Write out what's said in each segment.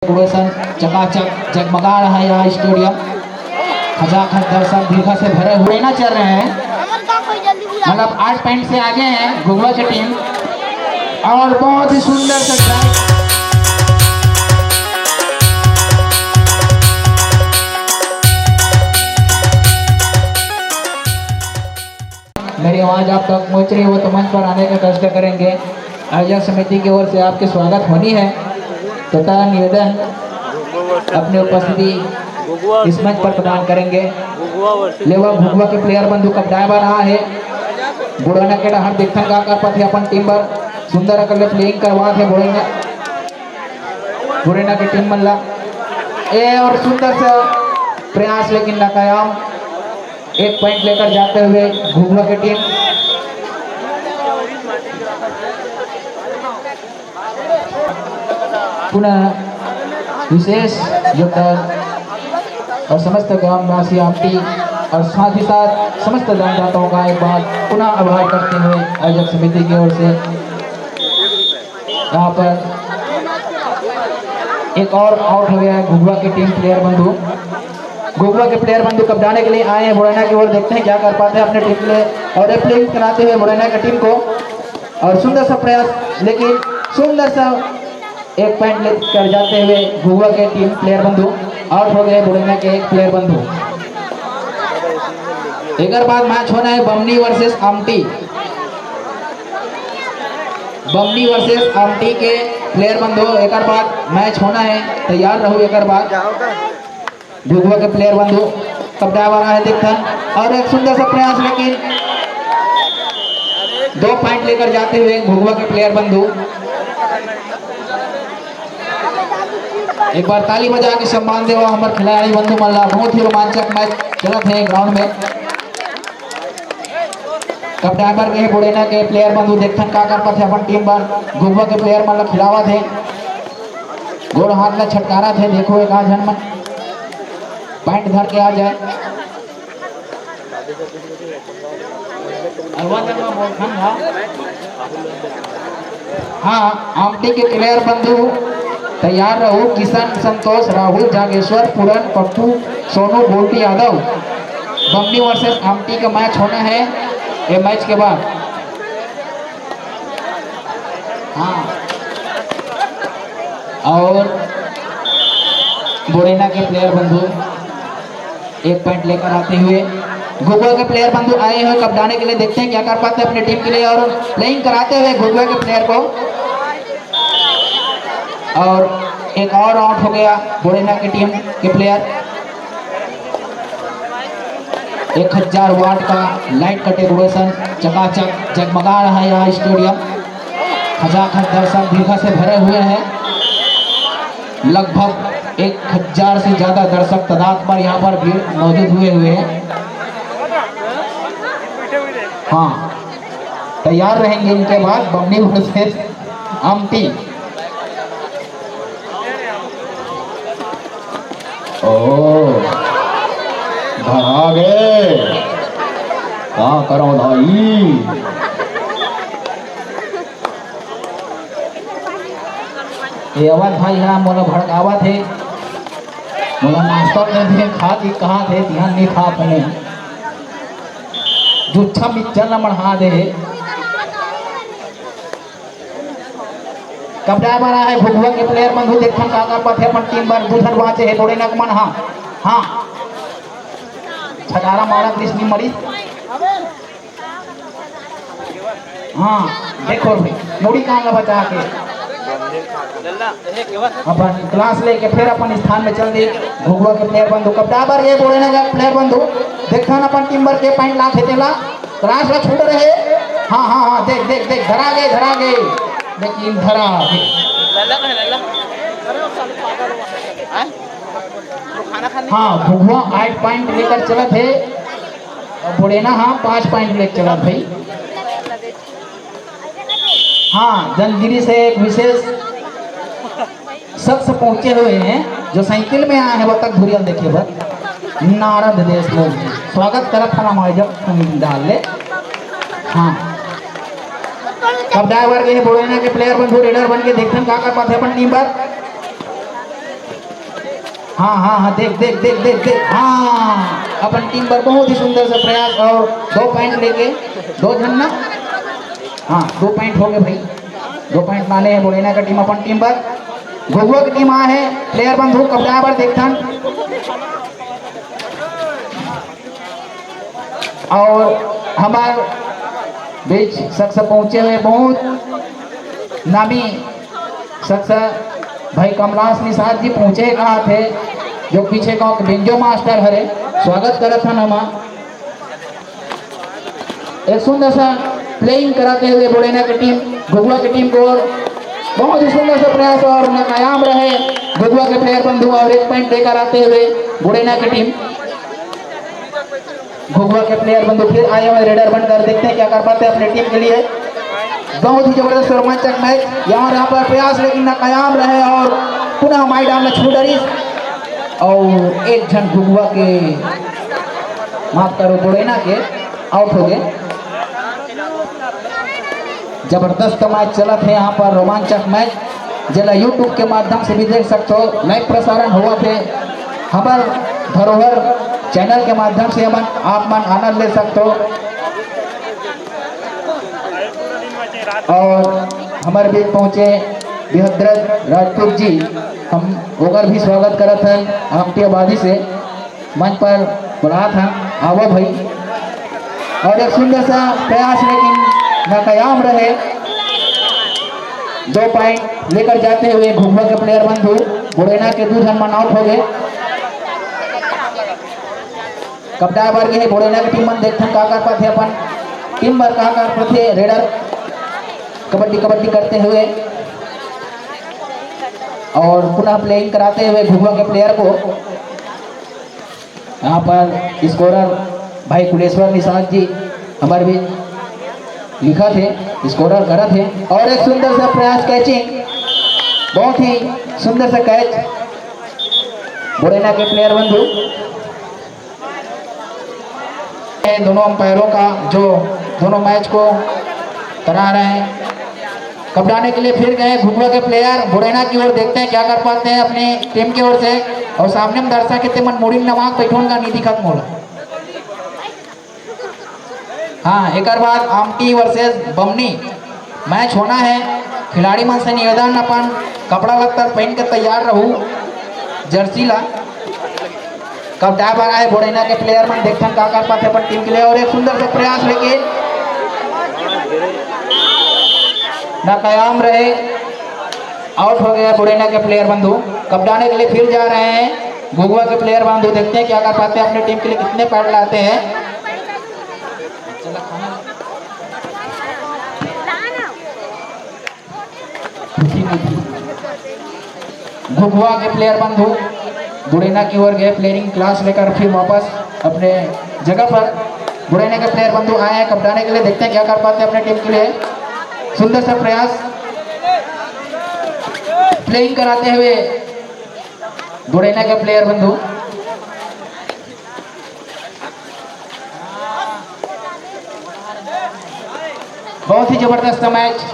Decoration चकाचक जगमगा रहा है यह स्टेडियम। खचाखच दर्शक भीड़ से भरे हुए ना चल रहे हैं, मतलब 8 पॉइंट से आगे हैं घुघुआ की टीम और बहुत ही सुंदर से ट्रैक। मेरी आवाज आप तक पहुंच रही हो तो मंच पर आने का कष्ट करेंगे। आयोजक समिति की ओर से आपके स्वागत होनी है तथा निवेदन अपनी उपस्थिति इस मंच पर प्रदान करेंगे। लेवा भुगवा के प्लेयर बंधु कब ड्राइवर रहा है बुढ़ाना के हर देखन का कर पाते अपन टीम पर सुंदर अकल प्लेइंग करवा थे बुढ़ाना की टीम मल्ला ए और सुंदर सा प्रयास लेकिन नाकाम। 1 पॉइंट लेकर जाते हुए भुगवा की टीम। पुनः विशेष योगदान और समस्त ग्रामवासी आपकी और साथ ही साथ समस्त दानदाताओं का एक बार पुनः आभार करते हुए आयोजक समिति की ओर से यहाँ पर एक और आउट हो गया है घुघुआ की टीम प्लेयर बंधु। घुघुआ के प्लेयर बंधु कप्तानी के लिए आए हैं बुढ़ाना की ओर, देखते हैं क्या कर पाते हैं अपने टीम के लिए और प्लेइंग कराते हुए बुढ़ाना की टीम को। और सुंदर सा प्रयास लेकिन सुंदर सा 1 पॉइंट लेकर जाते हुए घुघुआ के टीम प्लेयर बंधु आउट हो गए बुढ़ाना के एक प्लेयर बंधु। एक बाद मैच होना है बमनी वर्सेस आमटी। बमनी वर्सेस आमटी के प्लेयर बंधु एक बाद मैच होना है, तैयार रहो। एक बाद घुघुआ के प्लेयर बंधु कब ड्राइवर है देखन और एक सुंदर सा प्रयास लेकिन 2 पॉइंट लेकर जाते हुए घुघुआ के प्लेयर बंधु। एक बार ताली बजा के सम्मान देवा हमारे खिलाड़ी बंधु मल्ला। बहुत ही रोमांचक मैच चलत है ग्राउंड में। कब ड्राइवर के बुढ़ेना के प्लेयर बंधु देखन का कर पाते अपन टीम पर घुघुआ के प्लेयर मतलब खिलावा थे गोड़ हाथ में छटकारा थे। देखो एक जन मन पॉइंट धर के आ जाए। हाँ आमटी के प्लेयर बंधु तैयार रहो। किशन संतोष राहुल जागेश्वर पूरन पप्पू सोनू बोल्टी यादव। बमनी वर्सेस आमटी का मैच होना है ये मैच के बाद। हाँ और बुढ़ेना के प्लेयर बंधु 1 पॉइंट लेकर आते हुए घुघुआ के प्लेयर बंधु आए हैं कप्तानी के लिए, देखते हैं क्या कर पाते हैं अपने टीम के लिए और प्लेइंग कराते हुए घुघुआ के प्लेयर को। और एक और आउट हो गया बुढ़ेना की टीम के प्लेयर। 1000 वाट का लाइट का डेकोरेशन चकाचक जगमगा रहा है यह स्टेडियम। खचाखच दर्शक भीड़ से भरे हुए हैं। लगभग 1000 से ज्यादा दर्शक तादाद पर यहाँ पर भीड़ मौजूद हुए हैं। हाँ तैयार रहेंगे इनके बाद बमनी वर्सेस आमटी। आ गए क्या करो भाई। ये आवाज भाई यहाँ मोला भड़कावा थे मोला नाश्ता में थे खा के कहा थे ध्यान नहीं खा अपने जुच्छा मिर्चा न बढ़ा दे। कब ड्राइवर है घुघुआ के प्लेयर बंधु देखन का कर पाते अपन टीम पर दूसर बाचे है थोड़े नक मन। हाँ हाँ छटारा मारा कृष्ण मरी। हाँ देखो मोड़ी कहाँ का बचा के अपन क्लास लेके फिर अपन स्थान में चल दी घुघुआ के प्लेयर बंधु। कब ड्राइवर ये बोले ना प्लेयर बंधु देखन अपन टीम पर के पॉइंट ला थे तेला क्लास में छूट रहे। हाँ हाँ हाँ देख देख देख धरा गए लेकिन धरा हाँ घुघुआ 8 पॉइंट लेकर चला थे बुढ़ेना हाँ 5 पॉइंट लेकर चला भाई। हाँ जलगिरी से एक विशेष शख्स पहुंचे हुए हैं जो साइकिल में आए हैं वो तक धुरियल देखे बस नारद देश लोग स्वागत करत हम हमारे जब समिति डाल ले। हाँ कब ड्राइवर के बुढ़ेना के प्लेयर बंधु रेडर बन के देखते हैं क्या कर पाते अपन टीम पर। हाँ हाँ हाँ, देख देख देख देख देख, हाँ अपन टीम पर बहुत ही सुंदर से प्रयास और 2 पॉइंट लेके 2 जन ना, हाँ 2 पॉइंट हो गए भाई, 2 पॉइंट माने हैं बोलेना का टीम अपन टीम पर। घुघुआ की टीम आए है, प्लेयर बंधु कपड़ा पर देखथन और हमार बीच शख्स पहुंचे हुए बहुत नामी शख्स भाई कमलास निषाद जी पहुंचे कहाँ थे, जो पीछे गांव के बेंजो मास्टर हरे स्वागत करत हन। हम एक सुंदर सा प्लेइंग कराते हुए बुढ़ेना की टीम घुघुआ की टीम को बहुत ही सुंदर सा प्रयास और नाकायाम रहे घुघुआ के प्लेयर बंधु और 1 पॉइंट लेकर आते हुए बुढ़ेना की टीम। घुघुआ के प्लेयर बंधु फिर आए हुए रेडर बनकर, देखते हैं क्या कर पाते हैं अपने टीम के लिए। बहुत ही जबरदस्त रोमांचक मैच यहाँ पर प्रयास लेकिन नाकायाम रहे और पुनः मैदान में छूडरी और 1 जन घुघुआ के माफ करो बुढ़ेना के आउट हो गए। जबरदस्त मैच चला है यहाँ पर, रोमांचक मैच जिला यूट्यूब के माध्यम से भी देख सकते हो, लाइव प्रसारण हुआ थे हमार धरोहर चैनल के माध्यम से आप मन आनंद ले सकते हो। और हमारे बीच पहुंचे बिहद्रत राजपूत जी, हम ओकर भी स्वागत करत हैं हमटी आबादी से मंच पर बुला था आवो भाई। और एक सुंदर सा प्रयास लेकिन नाकायाम रहे, 2 पॉइंट लेकर जाते हुए घुघुआ के प्लेयर बंधु बुढ़ेना के 2 जन मन आउट हो गए। कपड़ा बार के बुढ़ेना की टीम मन देखते का कर पाते अपन टीम पर का कर पाते रेडर कबड्डी कबड्डी करते हुए और पुनः प्लेइंग कराते हुए घुघुआ के प्लेयर को। यहाँ पर स्कोरर भाई कुलेश्वर निषाद जी हमारे भी लिखा थे, स्कोरर करा थे। और एक सुंदर सा प्रयास कैचिंग, बहुत ही सुंदर सा कैच बुढ़ेना के प्लेयर बंधु। दोनों अंपायरों का जो दोनों मैच को करा रहे हैं, कपड़ाने के लिए फिर गए घुघुआ के प्लेयर बुढ़ेना की ओर, देखते हैं क्या कर पाते हैं अपनी टीम की ओर से। और सामने में दर्शक के मन मुड़ी नवाक पैठोन का नीति खत्म हो रहा। हाँ एक बाद आमटी वर्सेस बमनी मैच होना है। खिलाड़ी मन से निवेदन अपन कपड़ा लत्तर पहन के तैयार रहू, जर्सी ला। कब डा बना है बुढ़ेना के प्लेयर मन, देखते हैं क्या कर पाते अपन टीम के लिए। और एक सुंदर सा प्रयास लेके नाकायाम रहे, आउट हो गया बुढ़ेना के प्लेयर बंधु। कपड़ाने के लिए फिर जा रहे हैं घुघुआ के प्लेयर बंधु, देखते हैं क्या कर पाते हैं अपनी टीम के लिए, कितने पैड लाते हैं। घुघुआ के प्लेयर बंधु बुढ़ेना की ओर गए प्लेयरिंग क्लास लेकर, फिर वापस अपने जगह पर बुढ़ेना के प्लेयर बंधु आए हैं कपड़ाने के लिए, देखते हैं क्या कर पाते हैं अपने टीम के लिए। सुंदर सा प्रयास प्लेइंग कराते हुए बुढ़ेना के प्लेयर बंधु। बहुत ही जबरदस्त मैच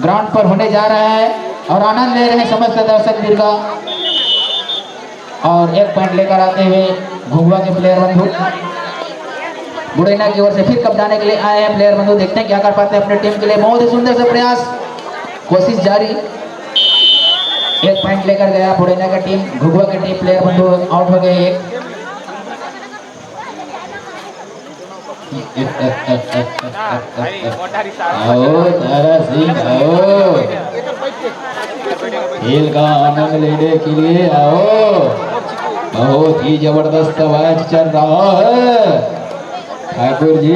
ग्राउंड पर होने जा रहा है और आनंद ले रहे हैं समस्त दर्शक वीर का। और 1 पॉइंट लेकर आते हुए घुघुआ के प्लेयर बंधु बुढ़ेना की ओर से फिर कपड़ाने के लिए आए हैं प्लेयर बंधु, देखते हैं क्या कर पाते हैं अपने टीम के लिए। बहुत ही सुंदर से प्रयास, कोशिश जारी। 1 पॉइंट लेकर गया बुढ़ेना का टीम, घुघुआ की टीम प्लेयर बंधु आउट हो गए। खेल का आनंद लेने के लिए आओ, बहुत ही जबरदस्त मैच चल रहा है। ठाकुर जी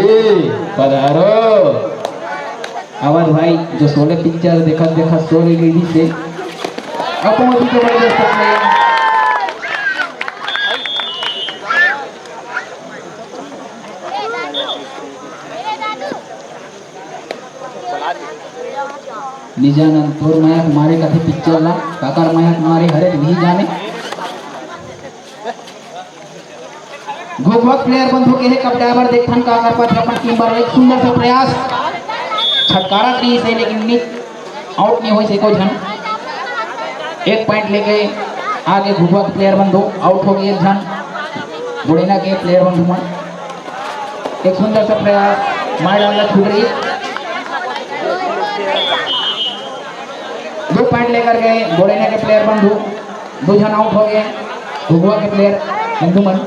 पधारो। अवध भाई जो 16 पिक्चर देखा 16 लेडी से अब बहुत ही जबरदस्त निजानंदपुर माया हमारे कथे पिक्चर ला काकर माया हमारे हरे नहीं जाने। घुघुआ प्लेयर बंधु के है कपड़ा पर देखन का कर पाते अपन टीम पर। एक सुंदर सा प्रयास छटकारा नहीं सही, लेकिन आउट नहीं हुई से को जन। 1 पॉइंट लेके आगे घुघुआ के प्लेयर बंधु आउट हो गए एक जन बुढ़ेना के प्लेयर बंधु में एक सुंदर सा प्रयास मार डालना छूट रही 2 पॉइंट लेकर गए बुढ़ेना के प्लेयर बंधु 2 जन आउट हो गए घुघुआ के प्लेयर बंधु मन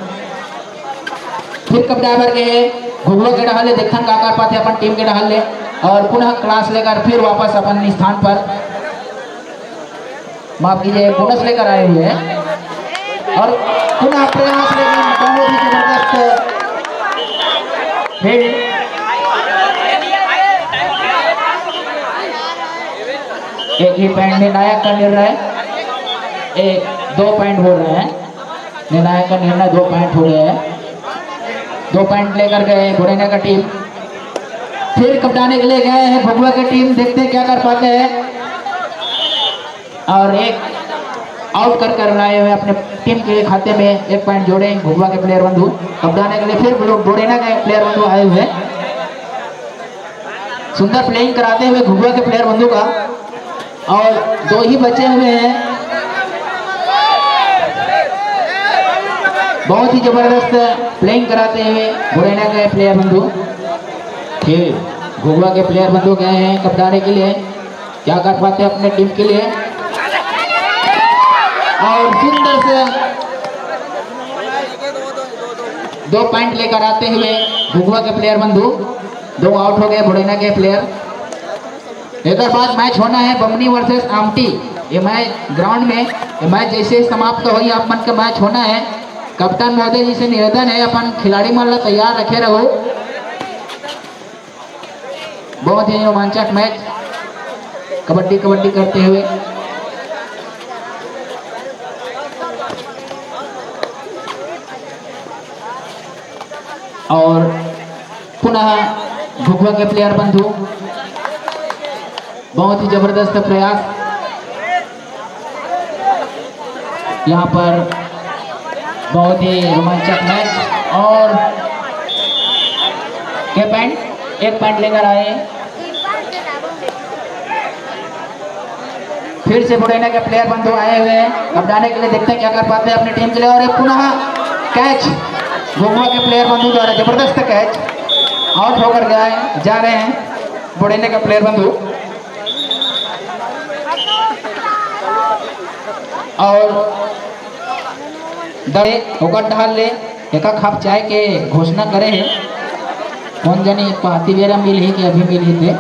फिर कब ड्राइवर गए घुघुआ के डहाले देखन का कर पाते अपन टीम के डहाले और पुनः क्लास लेकर फिर वापस अपन स्थान पर माफ कीजिए बोनस लेकर आए हुए हैं और पुनः प्रयास लेकर बहुत ही जबरदस्त फील्ड एक ही पॉइंट निर्णायक का निर्णय 2 पॉइंट हो रहे हैं निर्णायक का निर्णय 2 पॉइंट हो गए हैं 2 पॉइंट लेकर गए बुढ़ेना का टीम फिर कप्तानी के लिए गए हैं घुघुआ की टीम देखते हैं क्या कर पाते हैं और एक आउट कर लाए हुए अपने टीम के खाते में 1 पॉइंट जोड़े घुघुआ के प्लेयर बंधु कप्तानी के लिए फिर लोग बुढ़ेना के प्लेयर बंधु आए हुए सुंदर प्लेइंग कराते हुए घुघुआ के प्लेयर बंधु का और 2 ही बचे हुए हैं बहुत ही जबरदस्त प्लेइंग कराते हुए बुढ़ेना के प्लेयर बंधु फिर घुघुआ के प्लेयर बंधु गए हैं कप्तानी के लिए क्या कर पाते हैं अपने टीम के लिए और सुंदर से 2 पॉइंट लेकर आते हुए घुघुआ के प्लेयर बंधु 2 आउट हो गए बुढ़ेना के प्लेयर एक बाद मैच होना है बमनी वर्सेस आमटी ये मैच ग्राउंड में ये मैच जैसे समाप्त तो हुई अपन का मैच होना है कप्तान महोदय जी से निवेदन है अपन खिलाड़ी मन तैयार रखे रहो बहुत ही रोमांचक मैच कबड्डी करते हुए और पुनः घुघुआ के प्लेयर बंधु बहुत ही जबरदस्त प्रयास यहाँ पर बहुत ही रोमांचक मैच और के पॉइंट 1 पॉइंट लेकर आए फिर से बुढ़ेना के प्लेयर बंधु आए हुए हैं कप्तानी के लिए देखते हैं क्या कर पाते हैं अपनी टीम के लिए और पुनः कैच घुघुआ के प्लेयर बंधु द्वारा जबरदस्त कैच आउट होकर गया है जा रहे हैं बुढ़ेने के प्लेयर बंधु और दड़े होकर ढाल ले एक खाप चाय के घोषणा करे है कौन जाने पाती बेरा मिल ही कि अभी मिल ही थे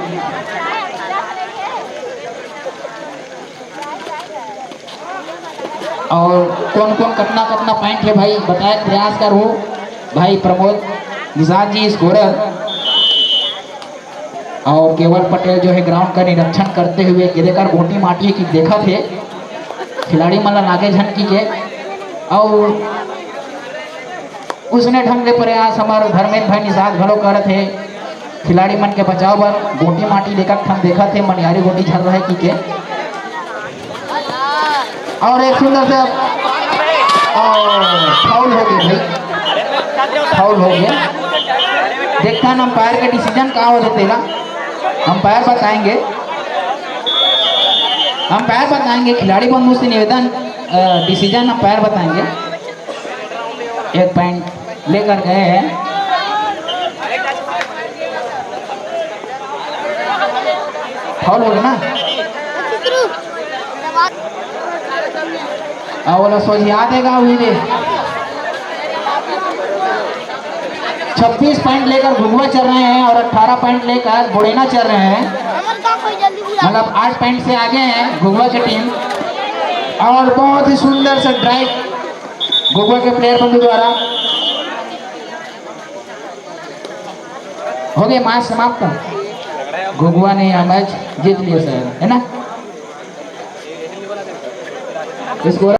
और कौन कौन कितना पॉइंट है भाई बताए प्रयास करो भाई प्रमोद निजाद जी स्कोरर और केवल पटेल जो है ग्राउंड का निरीक्षण करते हुए गिरेकर गोटी माटी की देखा थे खिलाड़ी मतलब नागे झनकी के और उसने ढंग से प्रयास हमारे धर्मेंद्र भाई निषाद घलो कर थे खिलाड़ी मन के बचाव पर गोटी माटी लेकर हम देखा थे मनिहारी गोटी झल रहा है की के और एक सुंदर से फाउल हो गया भाई फाउल हो गया देखता है अंपायर का डिसीजन कहाँ हो जातेगा अंपायर बताएंगे खिलाड़ी बंधु से निवेदन डिसीजन अंपायर बताएंगे 1 पॉइंट लेकर गए हैं फाउल हो गया ना और सोच याद है हुई दे 26 पॉइंट लेकर घुघुआ चल रहे हैं और 18 पॉइंट लेकर बुढ़ेना चल रहे हैं मतलब 8 पॉइंट से आगे हैं घुघुआ की टीम और बहुत ही सुंदर सा ड्राइव घुघुआ के प्लेयर बंधु द्वारा हो गया मैच समाप्त घुघुआ ने यह मैच जीत लिया सर है ना इसको